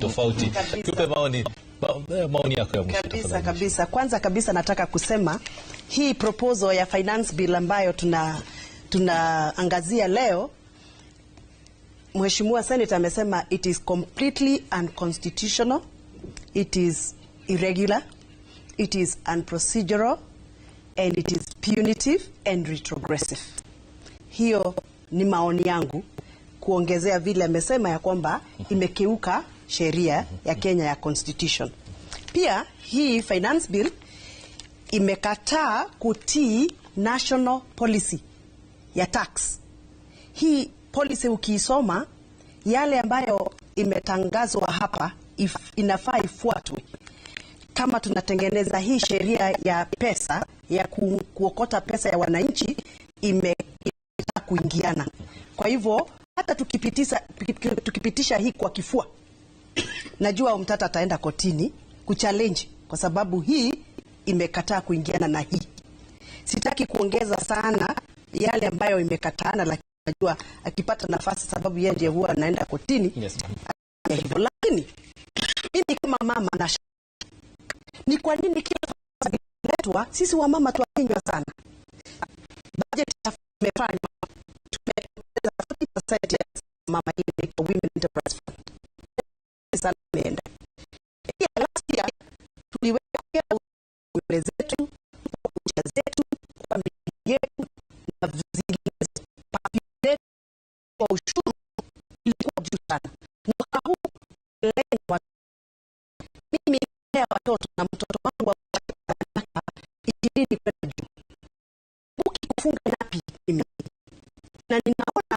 tofauti. Tupe maoni yako ya mwisho. Kabisa. Kwanza kabisa nataka kusema hii proposal ya finance bill ambayo tunaangazia leo, Mheshimiwa Senator amesema it is completely unconstitutional, it is irregular, it is unprocedural, and it is punitive and retrogressive. Hiyo ni maoni yangu, kuongezea vile amesema ya kwamba imekeuka sheria ya Kenya ya constitution. Pia hii finance bill imekataa kutii national policy ya tax. Hii policy ukiisoma, yale ambayo imetangazwa hapa inafaa ifuatwe. Kama tunatengeneza hii sheria ya pesa ya kuokota pesa ya wananchi, imekataa kuingiana. Kwa hivyo hata tukipitisha hii kwa kifua, najua mtata ataenda kotini kuchallenge kwa sababu hii imekataa kuingiana na hii. Sitaki kuongeza sana yale ambayo imekataana, lakini najua akipata nafasi, sababu yeye ndiye huwa anaenda kotini. Yes, hivyo. Lakini mimi kama mama na ni kwa nini kila letwa sisi wa mama tuwakinywa sana? Budget imefanya tumepoteza 40% ya mama ile Women Enterprise Fund. Sasa imeenda. Pia last year tuliweka mbele zetu, kucha zetu, kwa miji yetu na zingine papile kwa ushuru ilikuwa juu sana. Mwaka huu lengo mimi lea watoto na mtoto wangu wa 20 kwenda juu. Ukikufunga napi mimi na ninaona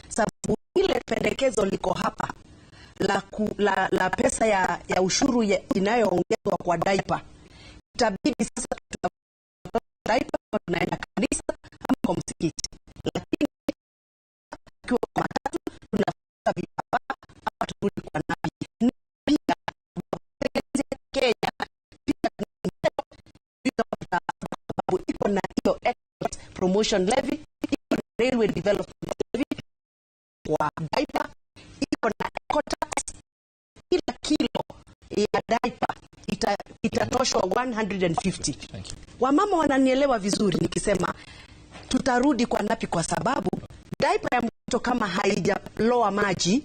sababu ile pendekezo liko hapa la pesa ya ushuru inayoongezwa kwa diaper. Itabidi sasa diaper tunaenda kanisa ama kwa msikiti, lakini kwa matatu tunafuta vipapa hapa turudi kwa nabi. Pia Kenya pia sababu iko na hiyo export promotion levy, iko na railway development levy kwa diaper, iko na eco tax. Kila kilo ya diaper itatoshwa 150. Wamama wananielewa vizuri nikisema tutarudi kwa napi, kwa sababu diaper ya mtoto kama haijaloa maji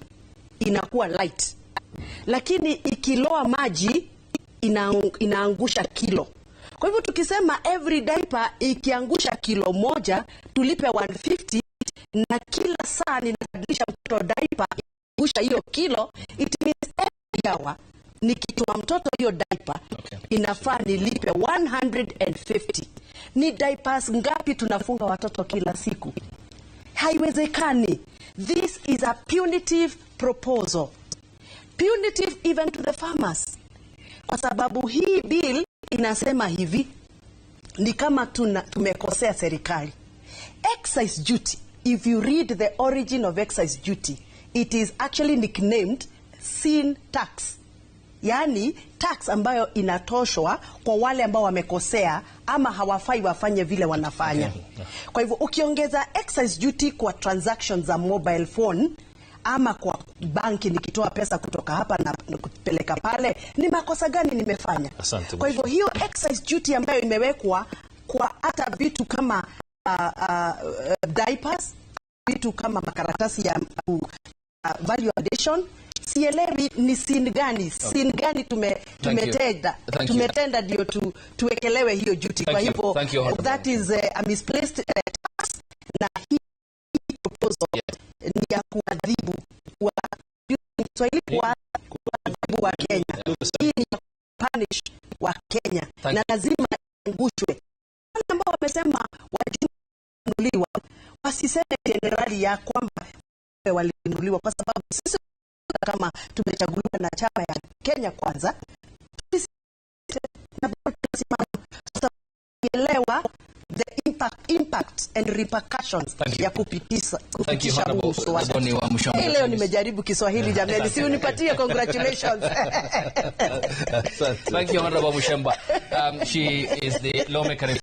inakuwa light, lakini ikiloa maji inaangusha kilo. Kwa hivyo tukisema every diaper ikiangusha kilo moja tulipe 150, na kila saa ninabadilisha mtoto diaper ikiangusha hiyo kilo, it means every hour nikitoa mtoto hiyo diaper inafaa nilipe 150. Ni diapers ngapi tunafunga watoto kila siku? Haiwezekani. This is a punitive proposal. Punitive even to the farmers. Kwa sababu hii bill inasema hivi, ni kama tumekosea serikali. Excise duty, if you read the origin of excise duty, it is actually nicknamed sin tax. Yani tax ambayo inatoshwa kwa wale ambao wamekosea ama hawafai wafanye vile wanafanya. Kwa hivyo ukiongeza excise duty kwa transactions za mobile phone ama kwa banki, nikitoa pesa kutoka hapa na kupeleka pale, ni makosa gani nimefanya? Kwa hivyo hiyo excise duty ambayo imewekwa kwa hata vitu kama diapers, vitu kama makaratasi ya value addition, sielewi ni sin gani tumetenda ndio tuwekelewe hiyo duty. Kwa hivyo that is a misplaced tax, na hii proposal ni ya kuadhibu wa Kenya. Hii ni punish wa Kenya na lazima angushwe. Wale ambao wamesema walinunuliwa wasiseme generali ya kwamba walinunuliwa, kwa sababu sisi kama tumechaguliwa na chama ya Kenya Kwanza, tunaelewa the impact impacts and repercussions ya kupitisha mswada. Leo nimejaribu Kiswahili jamani, si unipatie congratulations. Thank you, Honorable Mushemba. She is the lawmaker